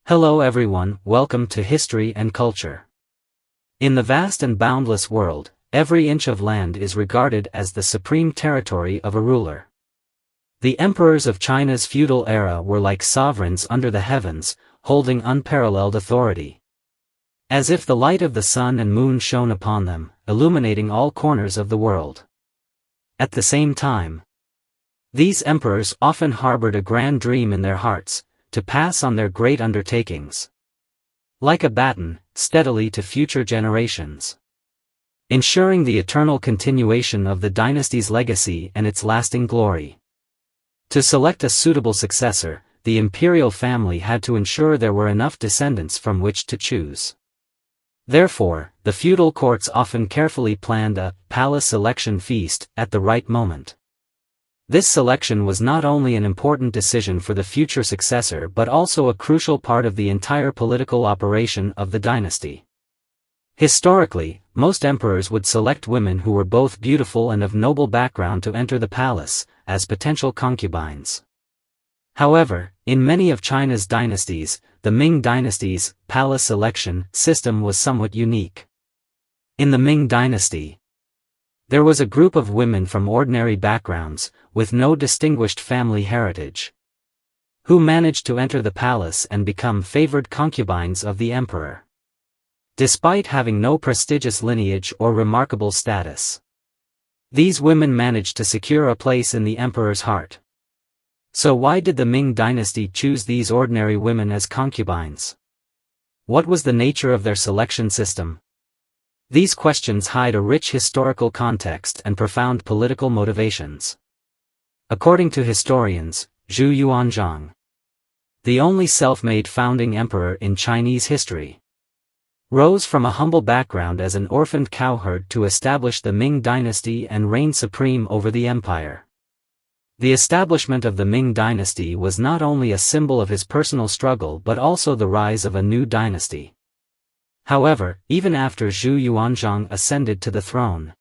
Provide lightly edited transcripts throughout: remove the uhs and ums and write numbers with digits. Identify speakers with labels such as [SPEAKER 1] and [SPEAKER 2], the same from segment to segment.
[SPEAKER 1] Hello everyone, welcome to History and Culture. In the vast and boundless world, every inch of land is regarded as the supreme territory of a ruler. The emperors of China's feudal era were like sovereigns under the heavens, holding unparalleled authority. As if the light of the sun and moon shone upon them, illuminating all corners of the world. At the same time, these emperors often harbored a grand dream in their hearts, to pass on their great undertakings, like a baton, steadily to future generations, ensuring the eternal continuation of the dynasty's legacy and its lasting glory. To select a suitable successor, the imperial family had to ensure there were enough descendants from which to choose. Therefore, the feudal courts often carefully planned a palace selection feast at the right moment. This selection was not only an important decision for the future successor but also a crucial part of the entire political operation of the dynasty. Historically, most emperors would select women who were both beautiful and of noble background to enter the palace, as potential concubines. However, in many of China's dynasties, the Ming Dynasty's palace selection system was somewhat unique. In the Ming Dynasty, there was a group of women from ordinary backgrounds, with no distinguished family heritage, who managed to enter the palace and become favored concubines of the emperor, despite having no prestigious lineage or remarkable status. These women managed to secure a place in the emperor's heart. So why did the Ming Dynasty choose these ordinary women as concubines? What was the nature of their selection system? These questions hide a rich historical context and profound political motivations. According to historians, Zhu Yuanzhang, the only self-made founding emperor in Chinese history, rose from a humble background as an orphaned cowherd to establish the Ming Dynasty and reign supreme over the empire. The establishment of the Ming Dynasty was not only a symbol of his personal struggle but also the rise of a new dynasty. However, even after Zhu Yuanzhang ascended to the throne,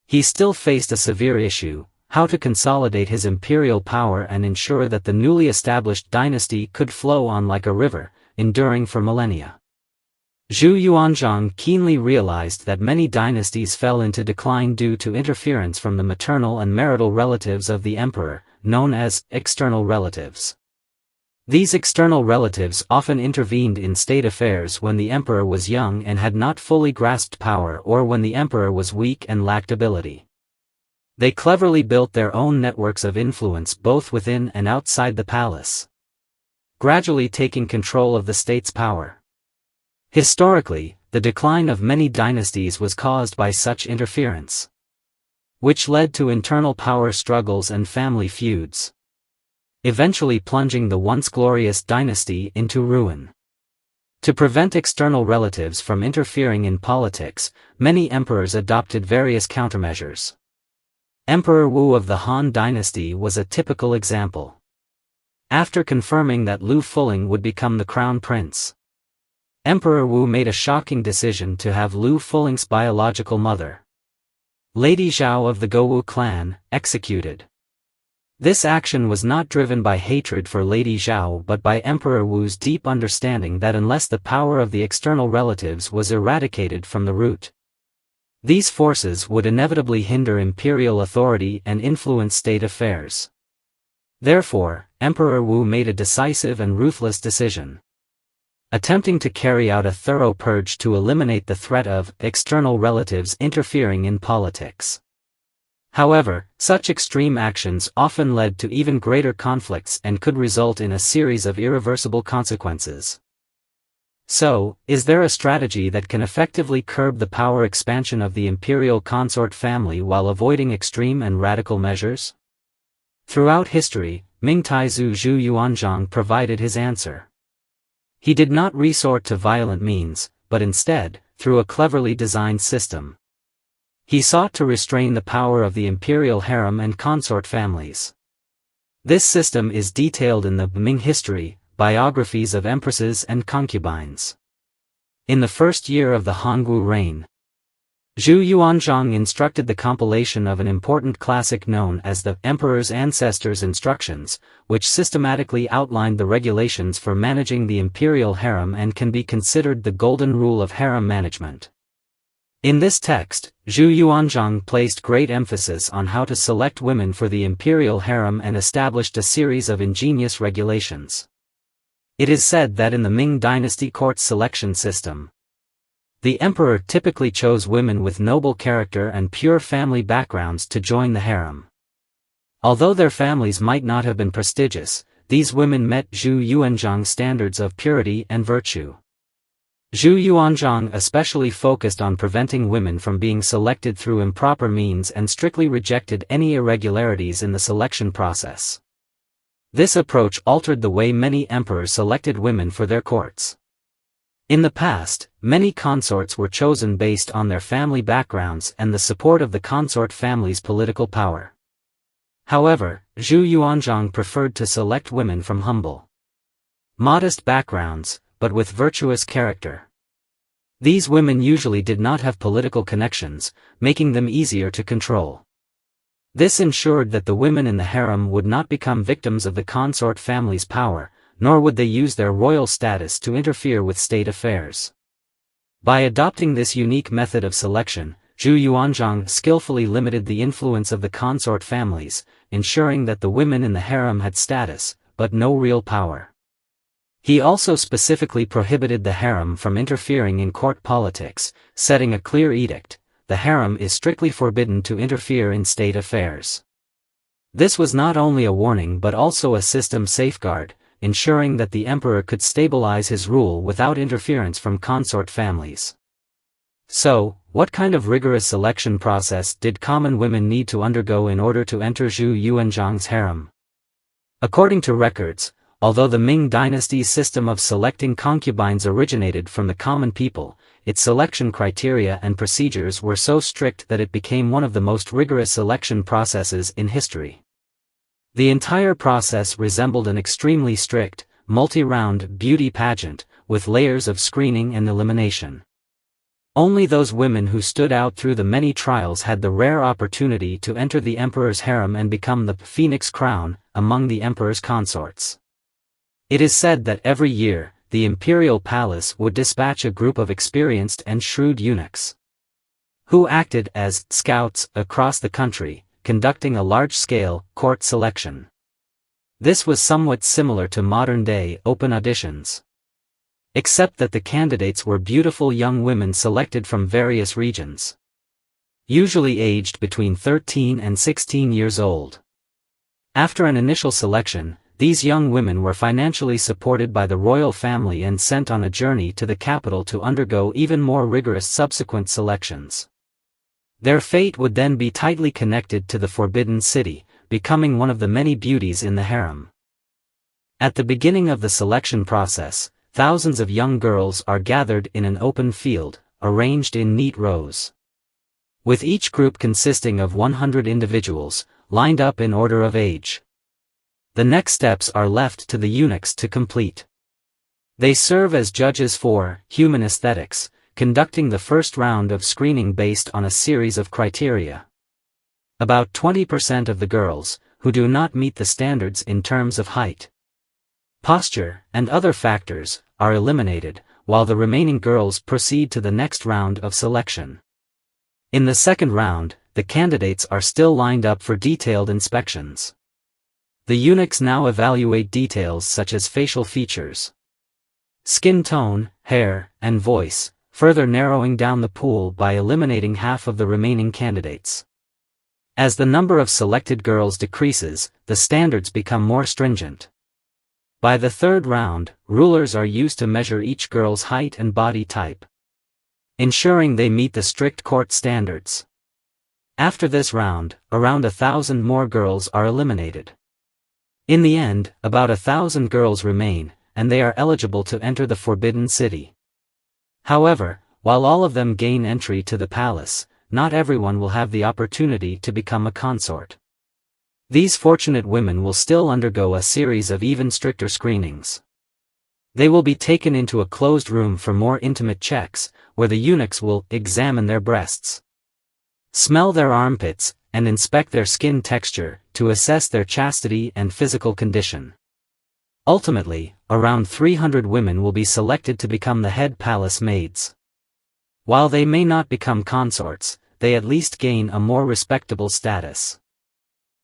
[SPEAKER 1] he still faced a severe issue: how to consolidate his imperial power and ensure that the newly established dynasty could flow on like a river, enduring for millennia. Zhu Yuanzhang keenly realized that many dynasties fell into decline due to interference from the maternal and marital relatives of the emperor, known as external relatives. These external relatives often intervened in state affairs when the emperor was young and had not fully grasped power, or when the emperor was weak and lacked ability. They cleverly built their own networks of influence both within and outside the palace, gradually taking control of the state's power. Historically, the decline of many dynasties was caused by such interference, which led to internal power struggles and family feuds, eventually plunging the once glorious dynasty into ruin. To prevent external relatives from interfering in politics, many emperors adopted various countermeasures. Emperor Wu of the Han Dynasty was a typical example. After confirming that Lu Fuling would become the crown prince, Emperor Wu made a shocking decision to have Lu Fuling's biological mother, Lady Zhao of the Gouwu clan, executed. This action was not driven by hatred for Lady Zhao but by Emperor Wu's deep understanding that unless the power of the external relatives was eradicated from the root, these forces would inevitably hinder imperial authority and influence state affairs. Therefore, Emperor Wu made a decisive and ruthless decision, attempting to carry out a thorough purge to eliminate the threat of external relatives interfering in politics. However, such extreme actions often led to even greater conflicts and could result in a series of irreversible consequences. So, is there a strategy that can effectively curb the power expansion of the imperial consort family while avoiding extreme and radical measures? Throughout history, Ming Taizu Zhu Yuanzhang provided his answer. He did not resort to violent means, but instead, through a cleverly designed system, he sought to restrain the power of the imperial harem and consort families. This system is detailed in the Ming history, biographies of empresses and concubines. In the first year of the Hongwu reign, Zhu Yuanzhang instructed the compilation of an important classic known as the Emperor's Ancestors' Instructions, which systematically outlined the regulations for managing the imperial harem and can be considered the golden rule of harem management. In this text, Zhu Yuanzhang placed great emphasis on how to select women for the imperial harem and established a series of ingenious regulations. It is said that in the Ming Dynasty court selection system, the emperor typically chose women with noble character and pure family backgrounds to join the harem. Although their families might not have been prestigious, these women met Zhu Yuanzhang's standards of purity and virtue. Zhu Yuanzhang especially focused on preventing women from being selected through improper means and strictly rejected any irregularities in the selection process. This approach altered the way many emperors selected women for their courts. In the past, many consorts were chosen based on their family backgrounds and the support of the consort family's political power. However, Zhu Yuanzhang preferred to select women from humble, modest backgrounds, but with virtuous character. These women usually did not have political connections, making them easier to control. This ensured that the women in the harem would not become victims of the consort family's power, nor would they use their royal status to interfere with state affairs. By adopting this unique method of selection, Zhu Yuanzhang skillfully limited the influence of the consort families, ensuring that the women in the harem had status, but no real power. He also specifically prohibited the harem from interfering in court politics, setting a clear edict: the harem is strictly forbidden to interfere in state affairs. This was not only a warning but also a system safeguard, ensuring that the emperor could stabilize his rule without interference from consort families. So, what kind of rigorous selection process did common women need to undergo in order to enter Zhu Yuanzhang's harem? According to records, although the Ming Dynasty's system of selecting concubines originated from the common people, its selection criteria and procedures were so strict that it became one of the most rigorous selection processes in history. The entire process resembled an extremely strict, multi-round beauty pageant, with layers of screening and elimination. Only those women who stood out through the many trials had the rare opportunity to enter the emperor's harem and become the phoenix crown among the emperor's consorts. It is said that every year, the imperial palace would dispatch a group of experienced and shrewd eunuchs, who acted as scouts across the country, conducting a large-scale court selection. This was somewhat similar to modern-day open auditions, except that the candidates were beautiful young women selected from various regions, usually aged between 13 and 16 years old. After an initial selection, these young women were financially supported by the royal family and sent on a journey to the capital to undergo even more rigorous subsequent selections. Their fate would then be tightly connected to the Forbidden City, becoming one of the many beauties in the harem. At the beginning of the selection process, thousands of young girls are gathered in an open field, arranged in neat rows, with each group consisting of 100 individuals, lined up in order of age. The next steps are left to the eunuchs to complete. They serve as judges for human aesthetics, conducting the first round of screening based on a series of criteria. About 20% of the girls, who do not meet the standards in terms of height, posture, and other factors, are eliminated, while the remaining girls proceed to the next round of selection. In the second round, the candidates are still lined up for detailed inspections. The eunuchs now evaluate details such as facial features, skin tone, hair, and voice, further narrowing down the pool by eliminating half of the remaining candidates. As the number of selected girls decreases, the standards become more stringent. By the third round, rulers are used to measure each girl's height and body type, ensuring they meet the strict court standards. After this round, around 1,000 more girls are eliminated. In the end, about 1,000 girls remain, and they are eligible to enter the Forbidden City. However, while all of them gain entry to the palace, not everyone will have the opportunity to become a consort. These fortunate women will still undergo a series of even stricter screenings. They will be taken into a closed room for more intimate checks, where the eunuchs will examine their breasts, smell their armpits, and inspect their skin texture, to assess their chastity and physical condition. Ultimately, around 300 women will be selected to become the head palace maids. While they may not become consorts, they at least gain a more respectable status.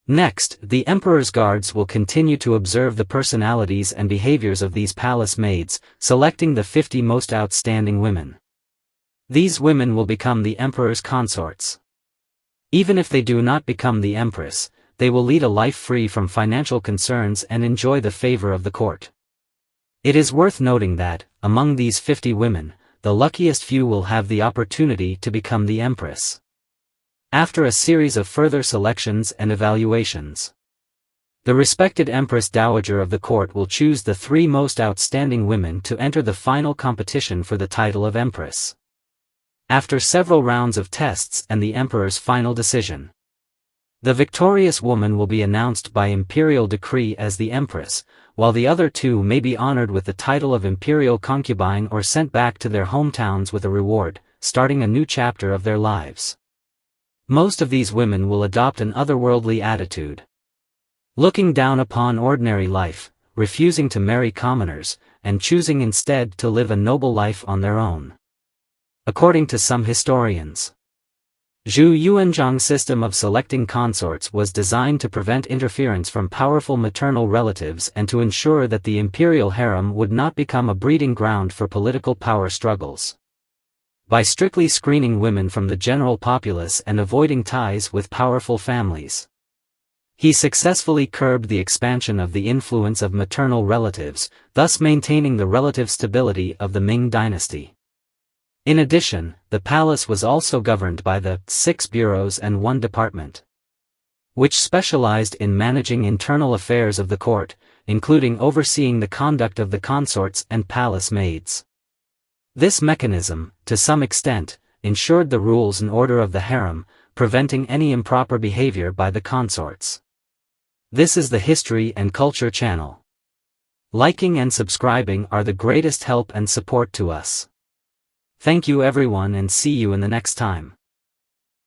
[SPEAKER 1] Next, the emperor's guards will continue to observe the personalities and behaviors of these palace maids, selecting the 50 most outstanding women. These women will become the emperor's consorts. Even if they do not become the empress, they will lead a life free from financial concerns and enjoy the favor of the court. It is worth noting that, among these 50 women, the luckiest few will have the opportunity to become the empress. After a series of further selections and evaluations, the respected Empress Dowager of the court will choose the 3 most outstanding women to enter the final competition for the title of Empress. After several rounds of tests and the Emperor's final decision, the victorious woman will be announced by imperial decree as the Empress, while the other 2 may be honored with the title of Imperial Concubine or sent back to their hometowns with a reward, starting a new chapter of their lives. Most of these women will adopt an otherworldly attitude, looking down upon ordinary life, refusing to marry commoners, and choosing instead to live a noble life on their own. According to some historians, Zhu Yuanzhang's system of selecting consorts was designed to prevent interference from powerful maternal relatives and to ensure that the imperial harem would not become a breeding ground for political power struggles. By strictly screening women from the general populace and avoiding ties with powerful families, he successfully curbed the expansion of the influence of maternal relatives, thus maintaining the relative stability of the Ming Dynasty. In addition, the palace was also governed by the 6 bureaus and 1 department, which specialized in managing internal affairs of the court, including overseeing the conduct of the consorts and palace maids. This mechanism, to some extent, ensured the rules and order of the harem, preventing any improper behavior by the consorts. This is the History and Culture channel. Liking and subscribing are the greatest help and support to us. Thank you everyone and see you in the next time.